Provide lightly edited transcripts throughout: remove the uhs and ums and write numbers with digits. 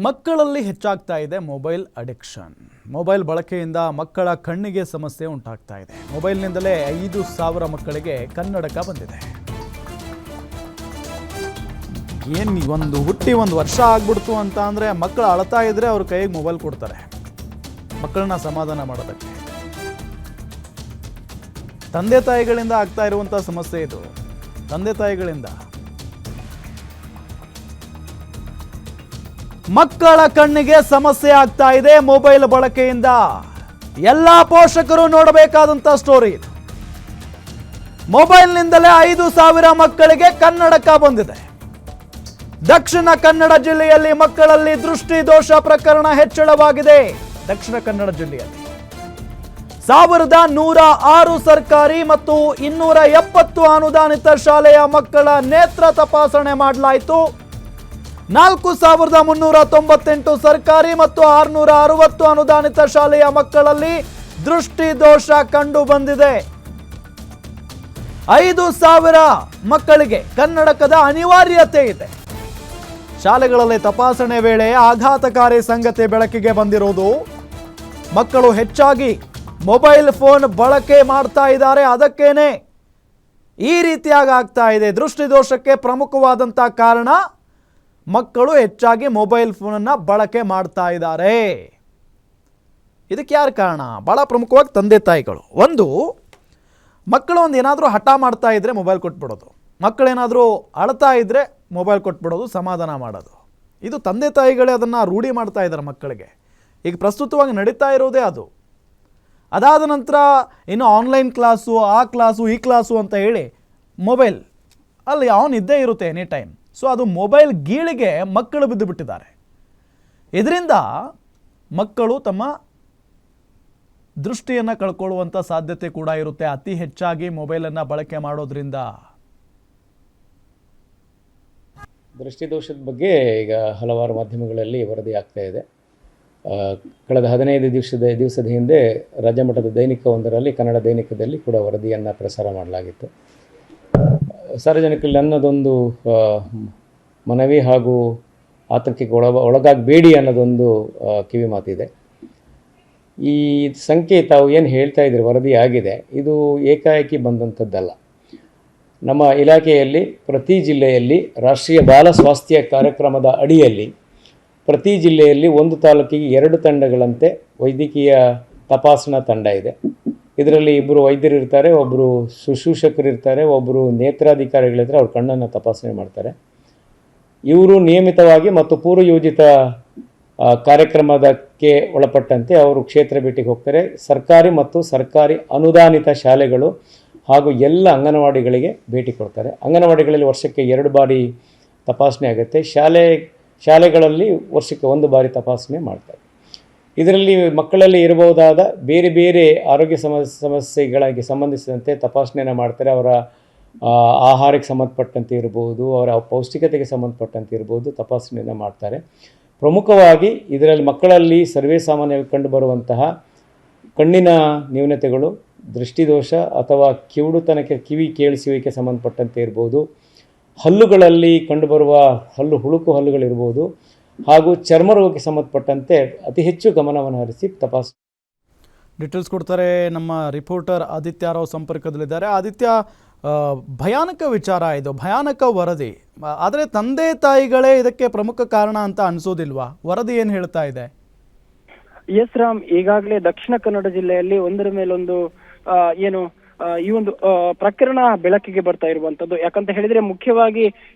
ಮಕ್ಕಳಲ್ಲಿ ಹೆಚ್ಚಾಗ್ತಾ ಇದೆ ಮೊಬೈಲ್ ಅಡಿಕ್ಷನ್. ಮೊಬೈಲ್ ಬಳಕೆಯಿಂದ ಮಕ್ಕಳ ಕಣ್ಣಿಗೆ ಸಮಸ್ಯೆ ಉಂಟಾಗ್ತಾ ಇದೆ. ಮೊಬೈಲ್ನಿಂದಲೇ 5,000 ಮಕ್ಕಳಿಗೆ ಕನ್ನಡಕ ಬಂದಿದೆ. ಹುಟ್ಟಿ ಒಂದು ವರ್ಷ ಆಗ್ಬಿಡ್ತು ಅಂತ ಅಂದರೆ ಮಕ್ಕಳು ಅಳ್ತಾ ಇದ್ರೆ ಅವ್ರ ಕೈಗೆ ಮೊಬೈಲ್ ಕೊಡ್ತಾರೆ ಮಕ್ಕಳನ್ನ ಸಮಾಧಾನ ಮಾಡೋದಕ್ಕೆ. ತಂದೆ ತಾಯಿಗಳಿಂದ ಆಗ್ತಾ ಇರುವಂಥ ಸಮಸ್ಯೆ ಇದು. ತಂದೆ ತಾಯಿಗಳಿಂದ ಮಕ್ಕಳ ಕಣ್ಣಿಗೆ ಸಮಸ್ಯೆ ಆಗ್ತಾ ಇದೆ ಮೊಬೈಲ್ ಬಳಕೆಯಿಂದ. ಎಲ್ಲ ಪೋಷಕರು ನೋಡಬೇಕಾದಂತ ಸ್ಟೋರಿ ಇದು. ಮೊಬೈಲ್ನಿಂದಲೇ 5,000 ಮಕ್ಕಳಿಗೆ ಕನ್ನಡಕ ಬಂದಿದೆ. ದಕ್ಷಿಣ ಕನ್ನಡ ಜಿಲ್ಲೆಯಲ್ಲಿ ಮಕ್ಕಳಲ್ಲಿ ದೃಷ್ಟಿ ದೋಷ ಪ್ರಕರಣ ಹೆಚ್ಚಳವಾಗಿದೆ. ದಕ್ಷಿಣ ಕನ್ನಡ ಜಿಲ್ಲೆಯಲ್ಲಿ 1,106 ಸರ್ಕಾರಿ ಮತ್ತು 270 ಅನುದಾನಿತ ಶಾಲೆಯ ಮಕ್ಕಳ ನೇತ್ರ ತಪಾಸಣೆ ಮಾಡಲಾಯಿತು. 4,398 ಸರ್ಕಾರಿ ಮತ್ತು 660 ಅನುದಾನಿತ ಶಾಲೆಯ ಮಕ್ಕಳಲ್ಲಿ ದೃಷ್ಟಿ ದೋಷ ಕಂಡು ಬಂದಿದೆ. 5,000 ಮಕ್ಕಳಿಗೆ ಕನ್ನಡಕದ ಅನಿವಾರ್ಯತೆ ಇದೆ. ಶಾಲೆಗಳಲ್ಲಿ ತಪಾಸಣೆ ವೇಳೆ ಆಘಾತಕಾರಿ ಸಂಗತಿ ಬೆಳಕಿಗೆ ಬಂದಿರುವುದು. ಮಕ್ಕಳು ಹೆಚ್ಚಾಗಿ ಮೊಬೈಲ್ ಫೋನ್ ಬಳಕೆ ಮಾಡ್ತಾ ಇದ್ದಾರೆ. ಅದಕ್ಕೇನೆ ಈ ರೀತಿಯಾಗಿ ಆಗ್ತಾ ಇದೆ. ದೃಷ್ಟಿ ದೋಷಕ್ಕೆ ಪ್ರಮುಖವಾದಂಥ ಕಾರಣ ಮಕ್ಕಳು ಹೆಚ್ಚಾಗಿ ಮೊಬೈಲ್ ಫೋನನ್ನು ಬಳಕೆ ಮಾಡ್ತಾ ಇದ್ದಾರೆ. ಇದಕ್ಕೆ ಯಾರು ಕಾರಣ? ಭಾಳ ಪ್ರಮುಖವಾಗಿ ತಂದೆ ತಾಯಿಗಳು. ಮಕ್ಕಳು ಏನಾದರೂ ಹಠ ಮಾಡ್ತಾ ಇದ್ರೆ ಮೊಬೈಲ್ ಕೊಟ್ಬಿಡೋದು, ಮಕ್ಕಳೇನಾದರೂ ಅಳ್ತಾ ಇದ್ರೆ ಮೊಬೈಲ್ ಕೊಟ್ಬಿಡೋದು, ಸಮಾಧಾನ ಮಾಡೋದು. ಇದು ತಂದೆ ತಾಯಿಗಳೇ ಅದನ್ನು ರೂಢಿ ಮಾಡ್ತಾ ಇದ್ದಾರೆ ಮಕ್ಕಳಿಗೆ. ಈಗ ಪ್ರಸ್ತುತವಾಗಿ ನಡೀತಾ ಇರೋದೇ ಅದು. ಅದಾದ ನಂತರ ಇನ್ನು ಆನ್ಲೈನ್ ಕ್ಲಾಸು, ಆ ಕ್ಲಾಸು, ಈ ಕ್ಲಾಸು ಅಂತ ಹೇಳಿ ಮೊಬೈಲ್ ಅಲ್ಲಿ ಇದ್ದೇ ಇರುತ್ತೆ ಎನಿ ಟೈಮ್. ಸೊ ಅದು ಮೊಬೈಲ್ ಗೀಳಿಗೆ ಮಕ್ಕಳು ಬಿದ್ದು ಬಿಟ್ಟಿದ್ದಾರೆ. ಇದರಿಂದ ಮಕ್ಕಳು ತಮ್ಮ ದೃಷ್ಟಿಯನ್ನು ಕಳ್ಕೊಳ್ಳುವಂಥ ಸಾಧ್ಯತೆ ಕೂಡ ಇರುತ್ತೆ ಅತಿ ಹೆಚ್ಚಾಗಿ ಮೊಬೈಲನ್ನು ಬಳಕೆ ಮಾಡೋದ್ರಿಂದ. ದೃಷ್ಟಿದೋಷದ ಬಗ್ಗೆ ಈಗ ಹಲವಾರು ಮಾಧ್ಯಮಗಳಲ್ಲಿ ವರದಿ ಆಗ್ತಾ ಇದೆ. ಕಳೆದ 15 ದಿವಸದ ಹಿಂದೆ ರಾಜ್ಯ ಮಟ್ಟದ ದೈನಿಕವೊಂದರಲ್ಲಿ, ಕನ್ನಡ ದೈನಿಕದಲ್ಲಿ ಕೂಡ ವರದಿಯನ್ನು ಪ್ರಸಾರ ಮಾಡಲಾಗಿತ್ತು. ಸಾರ್ವಜನಿಕರಲ್ಲಿ ನನ್ನದೊಂದು ಮನವಿ ಹಾಗೂ ಆತಂಕಕ್ಕೆ ಒಳಗಾಗಬೇಡಿ ಅನ್ನೋದೊಂದು ಕಿವಿ ಮಾತಿದೆ. ಈ ಸಂಖ್ಯೆ ತಾವು ಏನು ಹೇಳ್ತಾ ಇದ್ರಿ, ವರದಿ ಆಗಿದೆ, ಇದು ಏಕಾಏಕಿ ಬಂದಂಥದ್ದಲ್ಲ. ನಮ್ಮ ಇಲಾಖೆಯಲ್ಲಿ ಪ್ರತಿ ಜಿಲ್ಲೆಯಲ್ಲಿ ರಾಷ್ಟ್ರೀಯ ಬಾಲ ಸ್ವಾಸ್ಥ್ಯ ಕಾರ್ಯಕ್ರಮದ ಅಡಿಯಲ್ಲಿ ಪ್ರತಿ ಜಿಲ್ಲೆಯಲ್ಲಿ ಒಂದು ತಾಲೂಕಿಗೆ 2 ತಂಡಗಳಂತೆ ವೈದ್ಯಕೀಯ ತಪಾಸಣಾ ತಂಡ ಇದೆ. ಇದರಲ್ಲಿ 2 ವೈದ್ಯರು ಇರ್ತಾರೆ, ಒಬ್ಬರು ಶುಶ್ರೂಷಕರು ಇರ್ತಾರೆ, ಒಬ್ಬರು ನೇತ್ರಾಧಿಕಾರಿಗಳಿರ್ತಾರೆ. ಅವ್ರ ಕಣ್ಣನ್ನು ತಪಾಸಣೆ ಮಾಡ್ತಾರೆ. ಇವರು ನಿಯಮಿತವಾಗಿ ಮತ್ತು ಪೂರ್ವಯೋಜಿತ ಕಾರ್ಯಕ್ರಮಕ್ಕೆ ಒಳಪಟ್ಟಂತೆ ಅವರು ಕ್ಷೇತ್ರ ಭೇಟಿಗೆ ಹೋಗ್ತಾರೆ. ಸರ್ಕಾರಿ ಮತ್ತು ಸರ್ಕಾರಿ ಅನುದಾನಿತ ಶಾಲೆಗಳು ಹಾಗೂ ಎಲ್ಲ ಅಂಗನವಾಡಿಗಳಿಗೆ ಭೇಟಿ ಕೊಡ್ತಾರೆ. ಅಂಗನವಾಡಿಗಳಲ್ಲಿ ವರ್ಷಕ್ಕೆ 2 ಬಾರಿ ತಪಾಸಣೆ ಆಗುತ್ತೆ. ಶಾಲೆಗಳಲ್ಲಿ ವರ್ಷಕ್ಕೆ 1 ಬಾರಿ ತಪಾಸಣೆ ಮಾಡ್ತಾರೆ. ಇದರಲ್ಲಿ ಮಕ್ಕಳಲ್ಲಿ ಇರಬಹುದಾದ ಬೇರೆ ಬೇರೆ ಆರೋಗ್ಯ ಸಮಸ್ಯೆಗಳಿಗೆ ಸಂಬಂಧಿಸಿದಂತೆ ತಪಾಸಣೆಯನ್ನು ಮಾಡ್ತಾರೆ. ಅವರ ಆಹಾರಕ್ಕೆ ಸಂಬಂಧಪಟ್ಟಂತೆ ಇರ್ಬೋದು, ಅವರ ಪೌಷ್ಟಿಕತೆಗೆ ಸಂಬಂಧಪಟ್ಟಂತೆ ಇರ್ಬೋದು, ತಪಾಸಣೆಯನ್ನು ಮಾಡ್ತಾರೆ. ಪ್ರಮುಖವಾಗಿ ಇದರಲ್ಲಿ ಮಕ್ಕಳಲ್ಲಿ ಸರ್ವೇ ಸಾಮಾನ್ಯವಾಗಿ ಕಂಡುಬರುವಂತಹ ಕಣ್ಣಿನ ನ್ಯೂನತೆಗಳು, ದೃಷ್ಟಿದೋಷ ಅಥವಾ ಕಿವುಡುತನಕ್ಕೆ, ಕಿವಿ ಕೇಳಿಸುವಿಕೆ ಸಂಬಂಧಪಟ್ಟಂತೆ ಇರ್ಬೋದು, ಹಲ್ಲುಗಳಲ್ಲಿ ಕಂಡುಬರುವ ಹುಳುಕು ಹಲ್ಲುಗಳಿರ್ಬೋದು, ಹಾಗೂ ಚರ್ಮ ರೋಗಕ್ಕೆ ಸಂಬಂಧಪಟ್ಟಂತೆ ಅತಿ ಹೆಚ್ಚು ಗಮನವನ್ನು ಹರಿಸಿ ತಪಾಸಣೆ. ಡೀಟೇಲ್ಸ್ ಕೊಡ್ತಾರೆ ನಮ್ಮ ರಿಪೋರ್ಟರ್ ಆದಿತ್ಯ ರಾವ್ ಸಂಪರ್ಕದಲ್ಲಿದ್ದಾರೆ. ಆದಿತ್ಯ, ಭಯಾನಕ ವಿಚಾರ ಇದು, ಭಯಾನಕ ವರದಿ. ಆದರೆ ತಂದೆ ತಾಯಿಗಳೇ ಇದಕ್ಕೆ ಪ್ರಮುಖ ಕಾರಣ ಅಂತ ಅನಿಸೋದಿಲ್ವಾ? ವರದಿ ಏನು ಹೇಳ್ತಾ ಇದೆ? ಎಸ್ ರಾಮ್, ಈಗಾಗಲೇ ದಕ್ಷಿಣ ಕನ್ನಡ ಜಿಲ್ಲೆಯಲ್ಲಿ ಒಂದರ ಮೇಲೊಂದು ಈ ಒಂದು ಪ್ರಕರಣ ಬೆಳಕಿಗೆ ಬರ್ತಾ ಇರುವಂತದ್ದು. ಯಾಕಂತ ಹೇಳಿದ್ರೆ ಮುಖ್ಯವಾಗಿ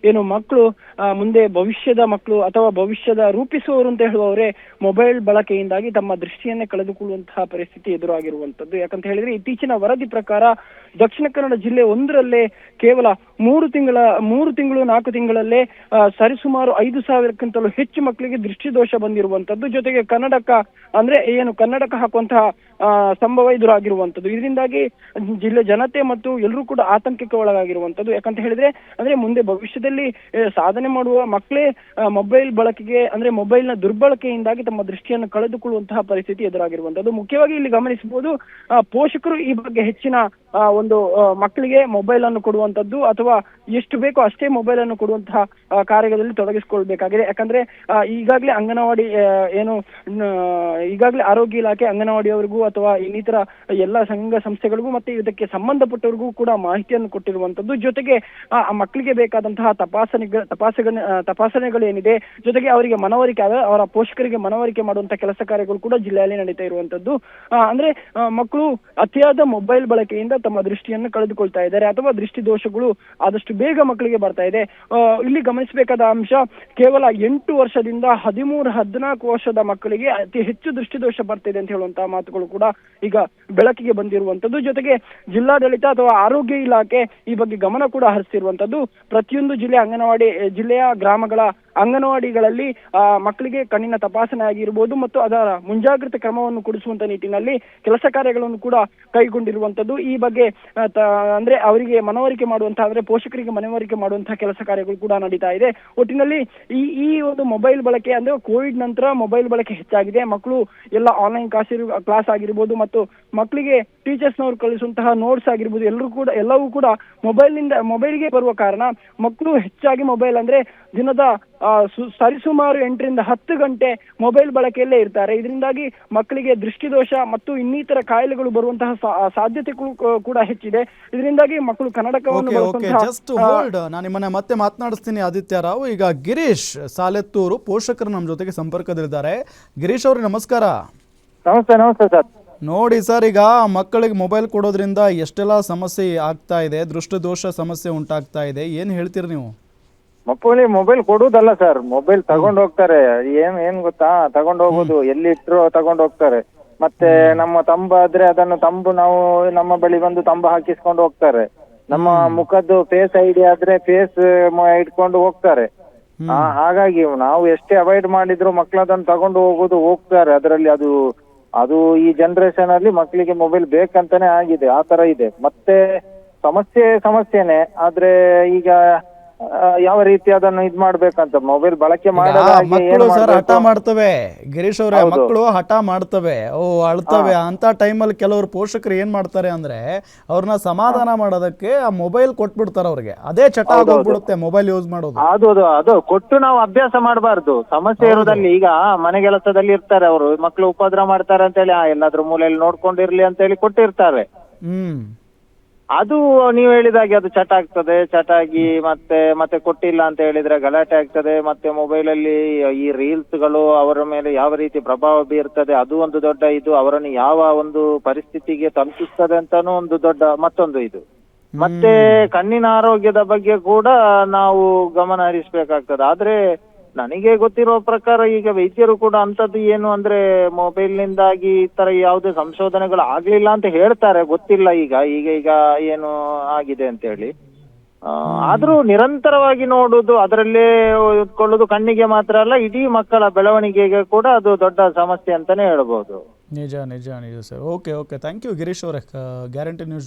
ಮಕ್ಕಳು ಮುಂದೆ ಭವಿಷ್ಯದ ಮಕ್ಕಳು ಅಥವಾ ಭವಿಷ್ಯದ ರೂಪಿಸುವವರು ಅಂತ ಹೇಳುವವರೇ ಮೊಬೈಲ್ ಬಳಕೆಯಿಂದಾಗಿ ತಮ್ಮ ದೃಷ್ಟಿಯನ್ನೇ ಕಳೆದುಕೊಳ್ಳುವಂತಹ ಪರಿಸ್ಥಿತಿ ಎದುರಾಗಿರುವಂತದ್ದು. ಯಾಕಂತ ಹೇಳಿದ್ರೆ ಇತ್ತೀಚಿನ ವರದಿ ಪ್ರಕಾರ ದಕ್ಷಿಣ ಕನ್ನಡ ಜಿಲ್ಲೆ ಒಂದರಲ್ಲೇ ಕೇವಲ 3 ತಿಂಗಳು 4 ತಿಂಗಳಲ್ಲೇ ಸರಿಸುಮಾರು 5,000ಕ್ಕಿಂತಲೂ ಹೆಚ್ಚು ಮಕ್ಕಳಿಗೆ ದೃಷ್ಟಿದೋಷ ಬಂದಿರುವಂತದ್ದು. ಜೊತೆಗೆ ಕನ್ನಡಕ ಹಾಕುವಂತಹ ಸಂಭವ ಎದುರಾಗಿರುವಂತದ್ದು. ಇದರಿಂದಾಗಿ ಇಲ್ಲಿಯ ಜನತೆ ಮತ್ತು ಎಲ್ಲರೂ ಕೂಡ ಆತಂಕಕ್ಕೆ ಒಳಗಾಗಿರುವಂತದ್ದು. ಯಾಕಂತ ಹೇಳಿದ್ರೆ ಅಂದ್ರೆ ಮುಂದೆ ಭವಿಷ್ಯದಲ್ಲಿ ಸಾಧನೆ ಮಾಡುವ ಮಕ್ಕಳೇ ಮೊಬೈಲ್ ಬಳಕೆಗೆ ಅಂದ್ರೆ ಮೊಬೈಲ್ ನ ದುರ್ಬಳಕೆಯಿಂದಾಗಿ ತಮ್ಮ ದೃಷ್ಟಿಯನ್ನು ಕಳೆದುಕೊಳ್ಳುವಂತಹ ಪರಿಸ್ಥಿತಿ ಎದುರಾಗಿರುವಂತದ್ದು. ಮುಖ್ಯವಾಗಿ ಇಲ್ಲಿ ಗಮನಿಸಬಹುದು, ಪೋಷಕರು ಈ ಬಗ್ಗೆ ಹೆಚ್ಚಿನ ಒಂದು ಮಕ್ಕಳಿಗೆ ಮೊಬೈಲ್ ಅನ್ನು ಕೊಡುವಂತದ್ದು ಅಥವಾ ಎಷ್ಟು ಬೇಕೋ ಅಷ್ಟೇ ಮೊಬೈಲ್ ಅನ್ನು ಕೊಡುವಂತಹ ಕಾರ್ಯದಲ್ಲಿ ತೊಡಗಿಸಿಕೊಳ್ಬೇಕಾಗಿದೆ. ಯಾಕಂದ್ರೆ ಈಗಾಗಲೇ ಅಂಗನವಾಡಿ ಈಗಾಗಲೇ ಆರೋಗ್ಯ ಇಲಾಖೆ ಅಂಗನವಾಡಿಯವರಿಗೂ ಅಥವಾ ಇನ್ನಿತರ ಎಲ್ಲ ಸಂಘ ಸಂಸ್ಥೆಗಳಿಗೂ ಮತ್ತೆ ಇದಕ್ಕೆ ಸಂಬಂಧಪಟ್ಟವರಿಗೂ ಕೂಡ ಮಾಹಿತಿಯನ್ನು ಕೊಟ್ಟಿರುವಂತದ್ದು. ಜೊತೆಗೆ ಆ ಮಕ್ಕಳಿಗೆ ಬೇಕಾದಂತಹ ತಪಾಸಣೆಗಳು ಏನಿದೆ, ಜೊತೆಗೆ ಅವರಿಗೆ ಮನವರಿಕೆ ಅವರ ಪೋಷಕರಿಗೆ ಮನವರಿಕೆ ಮಾಡುವಂತಹ ಕೆಲಸ ಕಾರ್ಯಗಳು ಕೂಡ ಜಿಲ್ಲೆಯಲ್ಲಿ ನಡೀತಾ ಇರುವಂತದ್ದು. ಅಂದ್ರೆ ಮಕ್ಕಳು ಅತಿಯಾದ ಮೊಬೈಲ್ ಬಳಕೆಯಿಂದ ತಮ್ಮ ದೃಷ್ಟಿಯನ್ನು ಕಳೆದುಕೊಳ್ತಾ ಇದ್ದಾರೆ ಅಥವಾ ದೃಷ್ಟಿ ದೋಷಗಳು ಆದಷ್ಟು ಬೇಗ ಮಕ್ಕಳಿಗೆ ಬರ್ತಾ ಇದೆ. ಇಲ್ಲಿ ಗಮನಿಸಬೇಕಾದ ಅಂಶ, ಕೇವಲ 8 ವರ್ಷದಿಂದ 13-14 ವರ್ಷದ ಮಕ್ಕಳಿಗೆ ಅತಿ ಹೆಚ್ಚು ದೃಷ್ಟಿದೋಷ ಬರ್ತಿದೆ ಅಂತ ಹೇಳುವಂತಹ ಮಾತುಗಳು ಕೂಡ ಈಗ ಬೆಳಕಿಗೆ ಬಂದಿರುವಂತದ್ದು. ಜೊತೆಗೆ ಜಿಲ್ಲಾಡಳಿತ ಅಥವಾ ಆರೋಗ್ಯ ಇಲಾಖೆ ಈ ಬಗ್ಗೆ ಗಮನ ಕೂಡ ಹರಿಸಿರುವಂತದ್ದು. ಪ್ರತಿಯೊಂದು ಜಿಲ್ಲೆಯ ಗ್ರಾಮಗಳ ಅಂಗನವಾಡಿಗಳಲ್ಲಿ ಮಕ್ಕಳಿಗೆ ಕಣ್ಣಿನ ತಪಾಸಣೆ ಆಗಿರ್ಬೋದು ಮತ್ತು ಅದರ ಮುಂಜಾಗ್ರತೆ ಕ್ರಮವನ್ನು ಕೊಡಿಸುವಂತ ನಿಟ್ಟಿನಲ್ಲಿ ಕೆಲಸ ಕಾರ್ಯಗಳನ್ನು ಕೂಡ ಕೈಗೊಂಡಿರುವಂತದ್ದು. ಈ ಬಗ್ಗೆ ಅಂದ್ರೆ ಅವರಿಗೆ ಮನವರಿಕೆ ಮಾಡುವಂತಹ ಅಂದ್ರೆ ಪೋಷಕರಿಗೆ ಮನವರಿಕೆ ಮಾಡುವಂತಹ ಕೆಲಸ ಕಾರ್ಯಗಳು ಕೂಡ ನಡೀತಾ ಇದೆ. ಒಟ್ಟಿನಲ್ಲಿ ಈ ಒಂದು ಮೊಬೈಲ್ ಬಳಕೆ ಅಂದ್ರೆ ಕೋವಿಡ್ ನಂತರ ಮೊಬೈಲ್ ಬಳಕೆ ಹೆಚ್ಚಾಗಿದೆ. ಮಕ್ಕಳು ಎಲ್ಲ ಆನ್ಲೈನ್ ಕ್ಲಾಸ್ ಆಗಿರ್ಬೋದು ಮತ್ತು ಮಕ್ಕಳಿಗೆ ಟೀಚರ್ಸ್ನವರು ಕಳಿಸುವಂತಹ ನೋಟ್ಸ್ ಆಗಿರ್ಬೋದು ಎಲ್ಲವೂ ಕೂಡ ಮೊಬೈಲ್ಗೆ ಬರುವ ಕಾರಣ ಮಕ್ಕಳು ಹೆಚ್ಚಾಗಿ ಮೊಬೈಲ್ ಅಂದ್ರೆ ದಿನದ ಸರಿಸುಮಾರು 8-10 ಗಂಟೆ ಮೊಬೈಲ್ ಬಳಕೆಯಲ್ಲೇ ಇರ್ತಾರೆ. ಇದರಿಂದಾಗಿ ಮಕ್ಕಳಿಗೆ ದೃಷ್ಟಿದೋಷ ಮತ್ತು ಇನ್ನಿತರ ಕಾಯಿಲೆಗಳು ಬರುವಂತಹ ಸಾಧ್ಯತೆಗಳು ಕೂಡ ಹೆಚ್ಚಿದೆ. ಇದರಿಂದಾಗಿ ಮಕ್ಕಳು ಕನ್ನಡಕವನ್ನು ಜಸ್ಟ್ ಹೋಲ್ಡ್, ನಾನು ನಿಮ್ಮನ್ನ ಮತ್ತೆ ಮಾತನಾಡಿಸ್ತೀನಿ ಆದಿತ್ಯ ರಾವ್. ಈಗ ಗಿರೀಶ್ ಸಾಲೆತ್ತೂರು ಪೋಷಕರು ನಮ್ಮ ಜೊತೆಗೆ ಸಂಪರ್ಕದಲ್ಲಿದ್ದಾರೆ. ಗಿರೀಶ್ ಅವ್ರಿಗೆ ನಮಸ್ಕಾರ. ನಮಸ್ತೆ ಸರ್. ನೋಡಿ ಸರ್, ಈಗ ಮಕ್ಕಳಿಗೆ ಮೊಬೈಲ್ ಕೊಡೋದ್ರಿಂದ ಎಷ್ಟೆಲ್ಲ ಸಮಸ್ಯೆ ಆಗ್ತಾ ಇದೆ, ದೃಷ್ಟಿದೋಷ ಸಮಸ್ಯೆ ಉಂಟಾಗ್ತಾ ಇದೆ, ಏನ್ ಹೇಳ್ತೀರಿ ನೀವು? ಮಕ್ಕಳಿಗೆ ಮೊಬೈಲ್ ಕೊಡುವುದಲ್ಲ ಸರ್, ಮೊಬೈಲ್ ತಗೊಂಡ್ ಹೋಗ್ತಾರೆ. ಏನ್ ಗೊತ್ತಾ, ತಗೊಂಡ್ ಹೋಗೋದು ಎಲ್ಲಿ ಇಟ್ರು ತಗೊಂಡ್ ಹೋಗ್ತಾರೆ. ಮತ್ತೆ ನಮ್ಮ ತಂಬ ಆದ್ರೆ ಅದನ್ನು ನಾವು ನಮ್ಮ ಬಳಿ ಬಂದು ತಂಬ ಹಾಕಿಸ್ಕೊಂಡು ಹೋಗ್ತಾರೆ. ನಮ್ಮ ಮುಖದ್ದು ಫೇಸ್ ಐಡಿ ಆದ್ರೆ ಫೇಸ್ ಇಟ್ಕೊಂಡು ಹೋಗ್ತಾರೆ. ಹಾಗಾಗಿ ನಾವು ಎಷ್ಟೇ ಅವಾಯ್ಡ್ ಮಾಡಿದ್ರು ಮಕ್ಳು ಅದನ್ನು ತಗೊಂಡು ಹೋಗ್ತಾರೆ. ಅದರಲ್ಲಿ ಅದು ಈ ಜನರೇಷನ್ ಅಲ್ಲಿ ಮಕ್ಕಳಿಗೆ ಮೊಬೈಲ್ ಬೇಕಂತಾನೆ ಆಗಿದೆ, ಆ ತರ ಇದೆ. ಮತ್ತೆ ಸಮಸ್ಯೆನೆ, ಆದ್ರೆ ಈಗ ಯಾವ ರೀತಿ ಅದನ್ನು ಇದ್ ಮಾಡ್ಬೇಕಂತ ಮೊಬೈಲ್ ಬಳಕೆ ಮಕ್ಕಳು ಸರ್ ಹಠ ಮಾಡ್ತವೆ. ಗಿರೀಶ್ ಅವರೇ, ಮಕ್ಕಳು ಹಠ ಮಾಡ್ತವೆ, ಅಳ್ತವೆ. ಅಂತ ಟೈಮಲ್ಲಿ ಕೆಲವರು ಪೋಷಕರು ಏನ್ ಮಾಡ್ತಾರೆ ಅಂದ್ರೆ ಅವ್ರನ್ನ ಸಮಾಧಾನ ಮಾಡೋದಕ್ಕೆ ಆ ಮೊಬೈಲ್ ಕೊಟ್ಬಿಡ್ತಾರೆ ಅವ್ರಿಗೆ. ಅದೇ ಚಟ ಆಗೋಗ್ಬಿಡುತ್ತೆ ಮೊಬೈಲ್ ಯೂಸ್ ಮಾಡೋದು. ಅದು ಕೊಟ್ಟು ನಾವು ಅಭ್ಯಾಸ ಮಾಡಬಾರ್ದು. ಸಮಸ್ಯೆ ಇರೋದಲ್ಲಿ ಈಗ ಮನೆ ಕೆಲಸದಲ್ಲಿ ಇರ್ತಾರೆ ಅವರು, ಮಕ್ಕಳು ಉಪದ್ರ ಮಾಡ್ತಾರೆ ಅಂತ ಹೇಳಿ ಎಲ್ಲಾದ್ರೂ ಮೂಲೆಯಲ್ಲಿ ನೋಡ್ಕೊಂಡಿರ್ಲಿ ಅಂತ ಹೇಳಿ ಕೊಟ್ಟಿರ್ತಾರೆ. ಅದು ನೀವು ಹೇಳಿದಾಗೆ ಅದು ಚಟ ಆಗಿ ಮತ್ತೆ ಕೊಟ್ಟಿಲ್ಲ ಅಂತ ಹೇಳಿದ್ರೆ ಗಲಾಟೆ ಆಗ್ತದೆ. ಮತ್ತೆ ಮೊಬೈಲ್ ಅಲ್ಲಿ ಈ ರೀಲ್ಸ್ ಗಳು ಅವರ ಮೇಲೆ ಯಾವ ರೀತಿ ಪ್ರಭಾವ ಬೀರ್ತದೆ, ಅದು ಒಂದು ದೊಡ್ಡ ಇದು. ಅವರನ್ನು ಯಾವ ಒಂದು ಪರಿಸ್ಥಿತಿಗೆ ತಲುಪಿಸ್ತದೆ ಅಂತಾನು ಒಂದು ದೊಡ್ಡ ಮತ್ತೊಂದು ಇದು. ಮತ್ತೆ ಕಣ್ಣಿನ ಆರೋಗ್ಯದ ಬಗ್ಗೆ ಕೂಡ ನಾವು ಗಮನ ಹರಿಸ್ಬೇಕಾಗ್ತದೆ. ಆದ್ರೆ ನನಗೆ ಗೊತ್ತಿರೋ ಪ್ರಕಾರ ಈಗ ವೈದ್ಯರು ಕೂಡ ಅಂತದ್ದು ಏನು ಅಂದ್ರೆ ಮೊಬೈಲ್ ನಿಂದಾಗಿ ಈ ತರ ಯಾವುದೇ ಸಂಶೋಧನೆಗಳು ಆಗ್ಲಿಲ್ಲ ಅಂತ ಹೇಳ್ತಾರೆ. ಗೊತ್ತಿಲ್ಲ ಈಗ ಏನು ಆಗಿದೆ ಅಂತ ಹೇಳಿ. ಆದ್ರೂ ನಿರಂತರವಾಗಿ ನೋಡುದು, ಅದರಲ್ಲೇ ಇಟ್ಕೊಳ್ಳೋದು ಕಣ್ಣಿಗೆ ಮಾತ್ರ ಅಲ್ಲ, ಇಡೀ ಮಕ್ಕಳ ಬೆಳವಣಿಗೆಗೆ ಕೂಡ ಅದು ದೊಡ್ಡ ಸಮಸ್ಯೆ ಅಂತಾನೆ ಹೇಳ್ಬೋದು. ನಿಜ sir. Okay thank you Girish ಅವರೇ, ಗ್ಯಾರಂಟಿ ನ್ಯೂಸ್